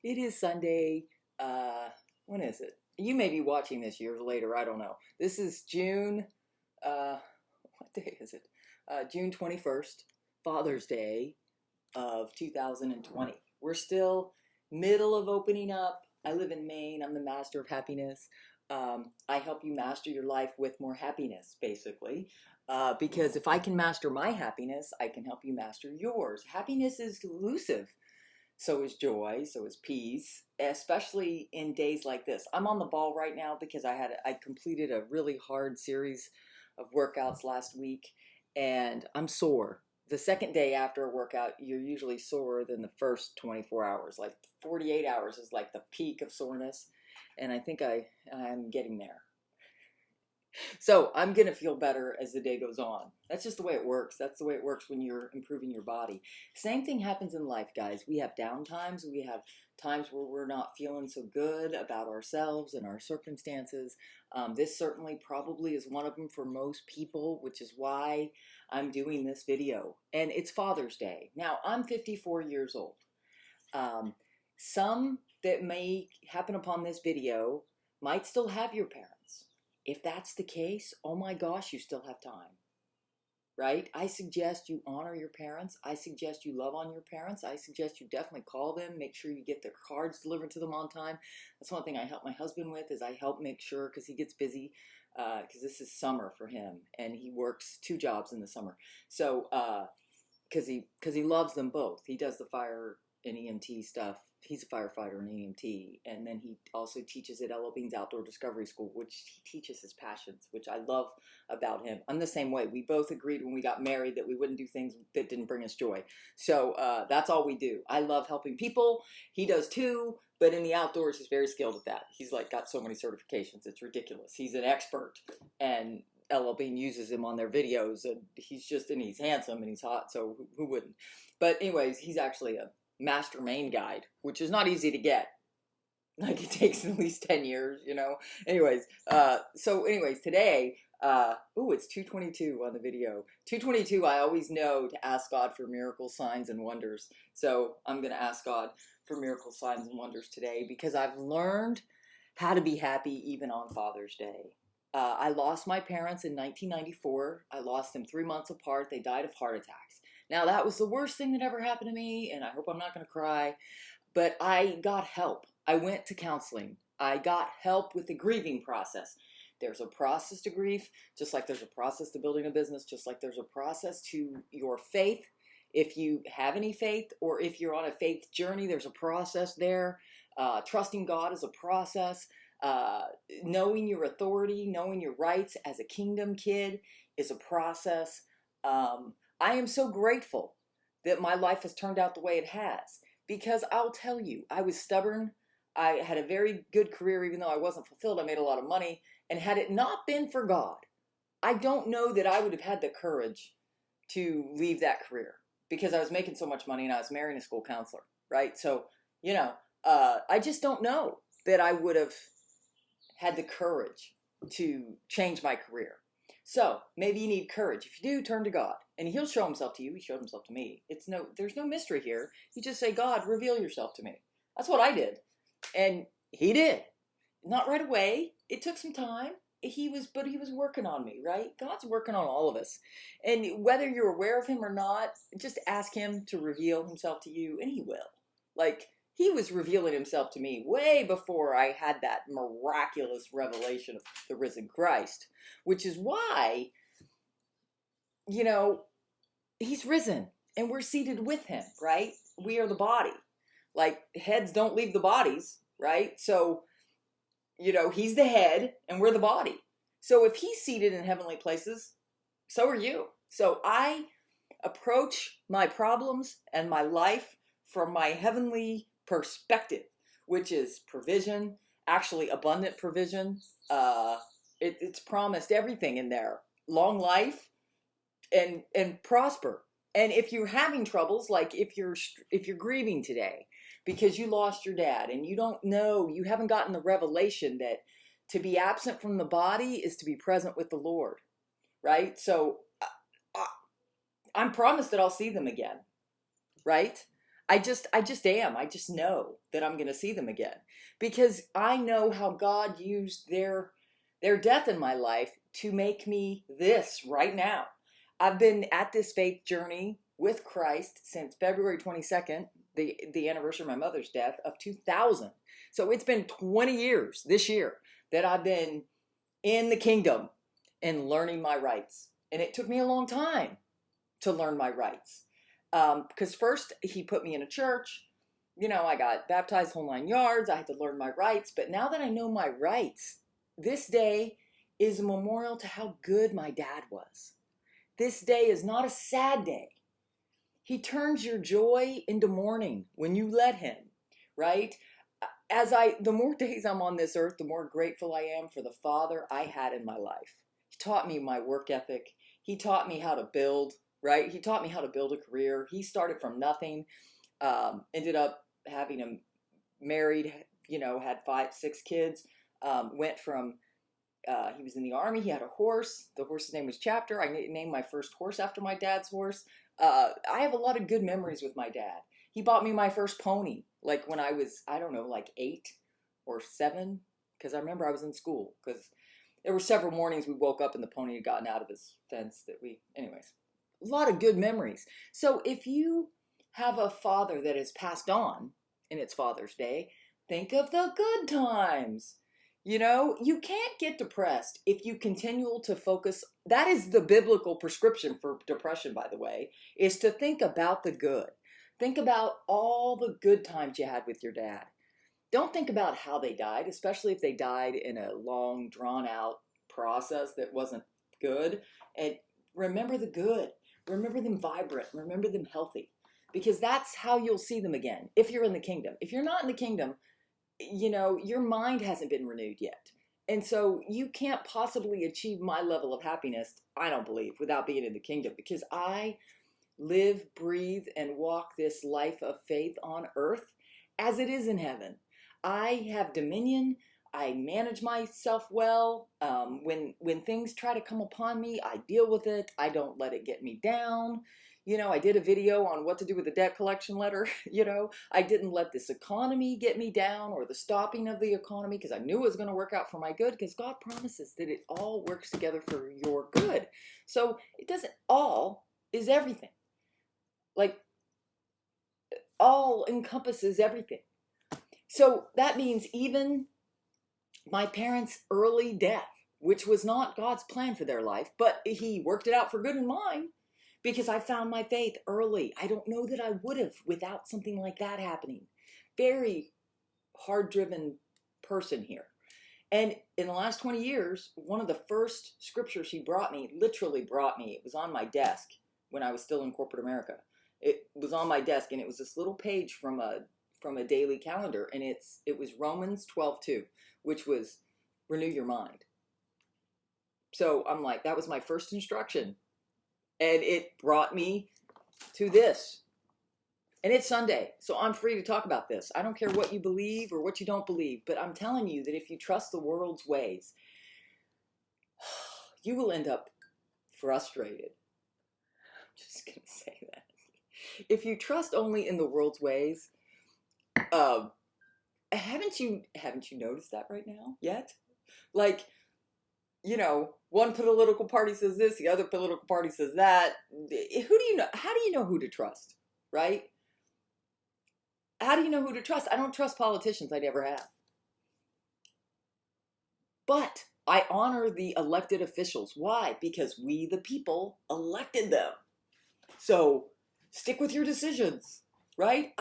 It is Sunday. When is it? You may be watching this years later. I don't know. This is June. Uh, what day is it? June 21st, Father's Day of 2020. We're still middle of opening up. I live in Maine. I'm the master of happiness. I help you master your life with more happiness, basically. Because if I can master my happiness, I can help you master yours. Happiness is elusive. So is joy, so is peace, especially in days like this. I'm on the ball right now because I completed a really hard series of workouts last week and I'm sore. The second day after a workout, you're usually sorer than the first 24 hours. Like 48 hours is like the peak of soreness, and I think I'm getting there. So I'm going to feel better as the day goes on. That's just the way it works. That's the way it works when you're improving your body. Same thing happens in life, guys. We have down times. We have times where we're not feeling so good about ourselves and our circumstances. This certainly probably is one of them for most people, which is why I'm doing this video. And it's Father's Day. Now, I'm 54 years old. Some that may happen upon this video might still have your parents. If that's the case, oh my gosh, you still have time, right? I suggest you honor your parents. I suggest you love on your parents. I suggest you definitely call them, make sure you get their cards delivered to them on time. That's one thing I help my husband with, is I help make sure, because he gets busy, because this is summer for him, and he works 2 jobs in the summer. So, because he loves them both. He does the fire and EMT stuff. He's a firefighter and EMT, and then he also teaches at Ella Bean's Outdoor Discovery School, which he teaches his passions, which I love about him. I'm the same way. We both agreed when we got married that we wouldn't do things that didn't bring us joy. So that's all we do. I love helping people. He does too, but in the outdoors, he's very skilled at that. He's like got so many certifications. It's ridiculous. He's an expert, and Ella Bean uses him on their videos, and he's handsome and he's hot, so who wouldn't? But anyways, he's actually a master main guide, which is not easy to get. Like, it takes at least 10 years, you know. Anyways, today, it's 2:22 on the video. 2:22, I always know to ask God for miracles, signs, and wonders. So I'm going to ask God for miracles, signs, and wonders today, because I've learned how to be happy even on Father's Day. I lost my parents in 1994. I lost them 3 months apart. They died of heart attacks. Now, that was the worst thing that ever happened to me, and I hope I'm not going to cry, but I got help. I went to counseling. I got help with the grieving process. There's a process to grief, just like there's a process to building a business, just like there's a process to your faith. If you have any faith, or if you're on a faith journey, there's a process there. Trusting God is a process. Knowing your authority, knowing your rights as a kingdom kid is a process. I am so grateful that my life has turned out the way it has, because I'll tell you, I was stubborn. I had a very good career, even though I wasn't fulfilled. I made a lot of money, and had it not been for God, I don't know that I would have had the courage to leave that career, because I was making so much money and I was marrying a school counselor, right? So, I just don't know that I would have had the courage to change my career. So maybe you need courage. If you do, turn to God, and He'll show Himself to you. He showed Himself to me. There's no mystery here. You just say, God, reveal yourself to me. That's what I did, and He did. Not right away. It took some time. But He was working on me, right? God's working on all of us, and whether you're aware of Him or not, just ask Him to reveal Himself to you, and He will. Like, He was revealing Himself to me way before I had that miraculous revelation of the risen Christ, which is why, He's risen and we're seated with Him, right? We are the body. Like, heads don't leave the bodies, right? So, He's the head and we're the body. So if He's seated in heavenly places, so are you. So I approach my problems and my life from my heavenly perspective, which is provision, actually abundant provision. It's promised everything in there: long life and prosper. And if you're having troubles, like if you're grieving today because you lost your dad and you haven't gotten the revelation that to be absent from the body is to be present with the Lord, right? So I'm promised that I'll see them again, right? I just am. I just know that I'm going to see them again because I know how God used their death in my life to make me this right now. I've been at this faith journey with Christ since February 22nd, the anniversary of my mother's death, of 2000. So it's been 20 years this year that I've been in the kingdom and learning my rights. And it took me a long time to learn my rights. Because first he put me in a church, I got baptized whole 9 yards. I had to learn my rights. But now that I know my rights, this day is a memorial to how good my dad was. This day is not a sad day. He turns your joy into mourning when you let him, right? The more days I'm on this earth, the more grateful I am for the father I had in my life. He taught me my work ethic. He taught me how to build, right? He taught me how to build a career. He started from nothing, ended up having him married, had 5, 6 kids, went from, he was in the army. He had a horse. The horse's name was Chapter. I named my first horse after my dad's horse. I have a lot of good memories with my dad. He bought me my first pony, like when I was, I don't know, like 8 or 7, because I remember I was in school, because there were several mornings we woke up and the pony had gotten out of his fence anyways, a lot of good memories. So if you have a father that has passed on and it's Father's Day, think of the good times. You can't get depressed if you continue to focus. That is the biblical prescription for depression, by the way, is to think about the good. Think about all the good times you had with your dad. Don't think about how they died, especially if they died in a long, drawn-out process that wasn't good. And remember the good. Remember them vibrant. Remember them healthy. Because that's how you'll see them again if you're in the kingdom. If you're not in the kingdom, your mind hasn't been renewed yet. And so you can't possibly achieve my level of happiness, I don't believe, without being in the kingdom. Because I live, breathe, and walk this life of faith on earth as it is in heaven. I have dominion. I manage myself well. When things try to come upon me, I deal with it. I don't let it get me down. I did a video on what to do with the debt collection letter. I didn't let this economy get me down, or the stopping of the economy, because I knew it was going to work out for my good, because God promises that it all works together for your good. So it doesn't, all is everything. Like, all encompasses everything. So that means even my parents' early death, which was not God's plan for their life, but he worked it out for good in mine, because I found my faith early. I don't know that I would have without something like that happening. Very hard-driven person here. And in the last 20 years, one of the first scriptures he literally brought me, it was on my desk when I was still in corporate America. It was on my desk, and it was this little page from a daily calendar, and it was Romans 12:2, which was renew your mind. So I'm like, that was my first instruction. And it brought me to this. And it's Sunday, so I'm free to talk about this. I don't care what you believe or what you don't believe, but I'm telling you that if you trust the world's ways, you will end up frustrated. I'm just going to say that. If you trust only in the world's ways, haven't you noticed that right now yet? Like, one political party says this, the other political party says that. Who do you know? How do you know who to trust, right? How do you know who to trust? I don't trust politicians. I never have. But I honor the elected officials. Why? Because we, the people, elected them. So stick with your decisions, right?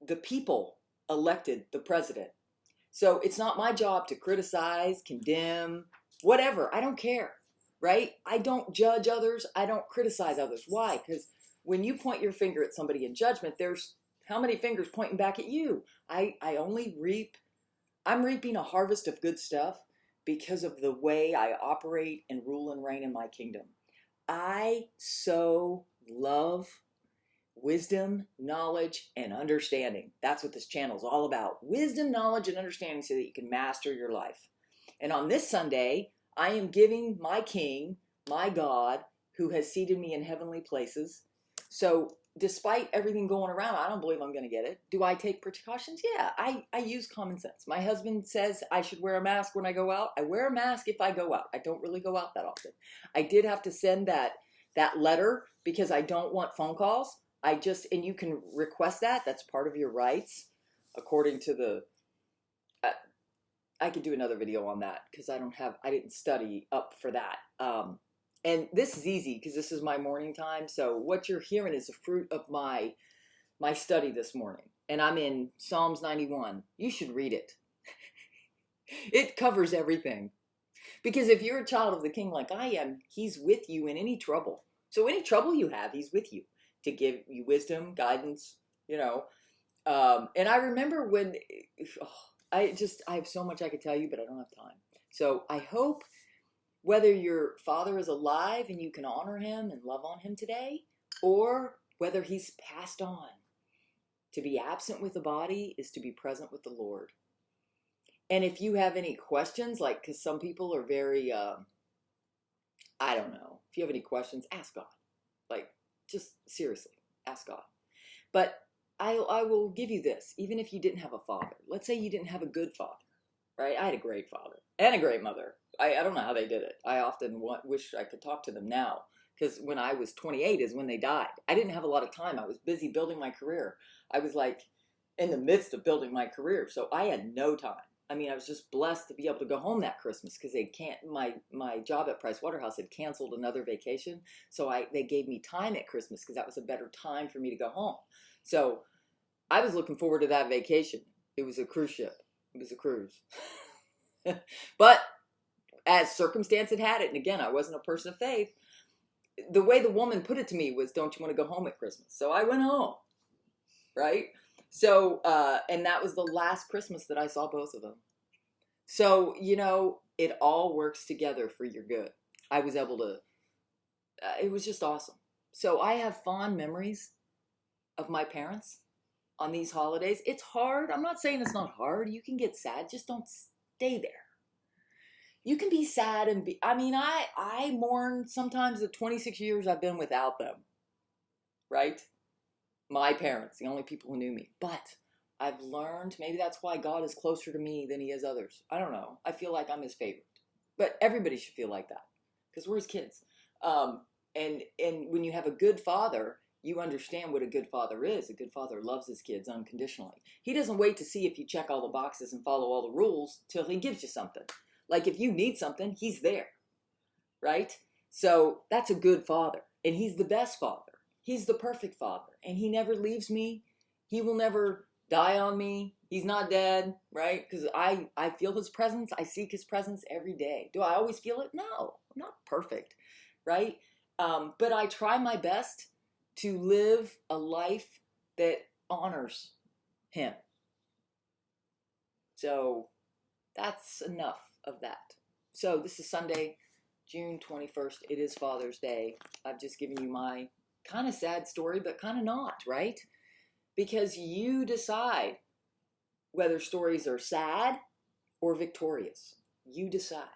The people elected the president. So it's not my job to criticize, condemn, whatever. I don't care, right? I don't judge others. I don't criticize others. Why? Because when you point your finger at somebody in judgment, there's how many fingers pointing back at you? I'm reaping a harvest of good stuff because of the way I operate and rule and reign in my kingdom. I so love wisdom, knowledge, and understanding. That's what this channel is all about. Wisdom, knowledge, and understanding so that you can master your life. And on this Sunday, I am giving my King, my God, who has seated me in heavenly places. So despite everything going around, I don't believe I'm going to get it. Do I take precautions? Yeah, I use common sense. My husband says I should wear a mask when I go out. I wear a mask if I go out. I don't really go out that often. I did have to send that letter because I don't want phone calls. And you can request that. That's part of your rights, according to the. I could do another video on that because I didn't study up for that. And this is easy because this is my morning time. So what you're hearing is the fruit of my study this morning. And I'm in Psalms 91. You should read it. It covers everything. Because if you're a child of the King like I am, he's with you in any trouble. So any trouble you have, he's with you to give you wisdom, guidance, you know. And I remember when, I have so much I could tell you, but I don't have time. So I hope whether your father is alive and you can honor him and love on him today, or whether he's passed on. To be absent with the body is to be present with the Lord. And if you have any questions, like, because some people are very, I don't know. If you have any questions, ask God. Like, just seriously, ask God. But I will give you this, even if you didn't have a father. Let's say you didn't have a good father, right? I had a great father and a great mother. I don't know how they did it. I often wish I could talk to them now, because when I was 28 is when they died. I didn't have a lot of time. I was busy building my career. I was like in the midst of building my career, so I had no time. I mean, I was just blessed to be able to go home that Christmas because my job at Price Waterhouse had canceled another vacation, so they gave me time at Christmas because that was a better time for me to go home. So I was looking forward to that vacation. It was a cruise ship. It was a cruise. But as circumstance had it, and again, I wasn't a person of faith, the way the woman put it to me was, don't you want to go home at Christmas? So I went home, right? So, and that was the last Christmas that I saw both of them. So, you know, it all works together for your good. I was able to, it was just awesome. So I have fond memories of my parents on these holidays. It's hard. I'm not saying it's not hard. You can get sad. Just don't stay there. You can be sad and I mourn sometimes the 26 years I've been without them, right? My parents, the only people who knew me. But I've learned, maybe that's why God is closer to me than he is others. I don't know. I feel like I'm his favorite. But everybody should feel like that because we're his kids. And when you have a good father, you understand what a good father is. A good father loves his kids unconditionally. He doesn't wait to see if you check all the boxes and follow all the rules till he gives you something. Like if you need something, he's there, right? So that's a good father. And he's the best father. He's the perfect father. And he never leaves me. He will never die on me. He's not dead, right? Because I feel his presence. I seek his presence every day. Do I always feel it? No, I'm not perfect, right? But I try my best to live a life that honors him. So that's enough of that. So this is Sunday, June 21st. It is Father's Day. I've just given you my kind of sad story, but kind of not, right? Because you decide whether stories are sad or victorious. You decide.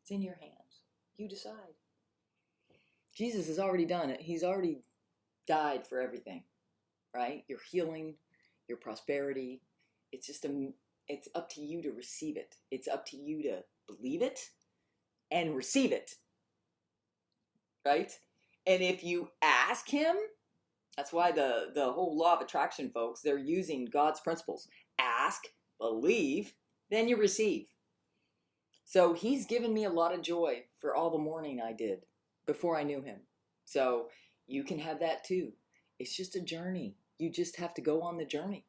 It's in your hands. You decide. Jesus has already done it. He's already died for everything, right? Your healing, your prosperity. It's up to you to receive it. It's up to you to believe it and receive it, right? And if you ask him, that's why the whole law of attraction, folks, they're using God's principles. Ask, believe, then you receive. So he's given me a lot of joy for all the mourning I did before I knew him. So you can have that too. It's just a journey. You just have to go on the journey.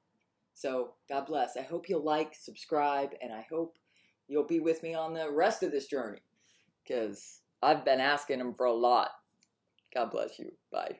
So God bless. I hope you'll like, subscribe, and I hope you'll be with me on the rest of this journey because I've been asking him for a lot. God bless you. Bye.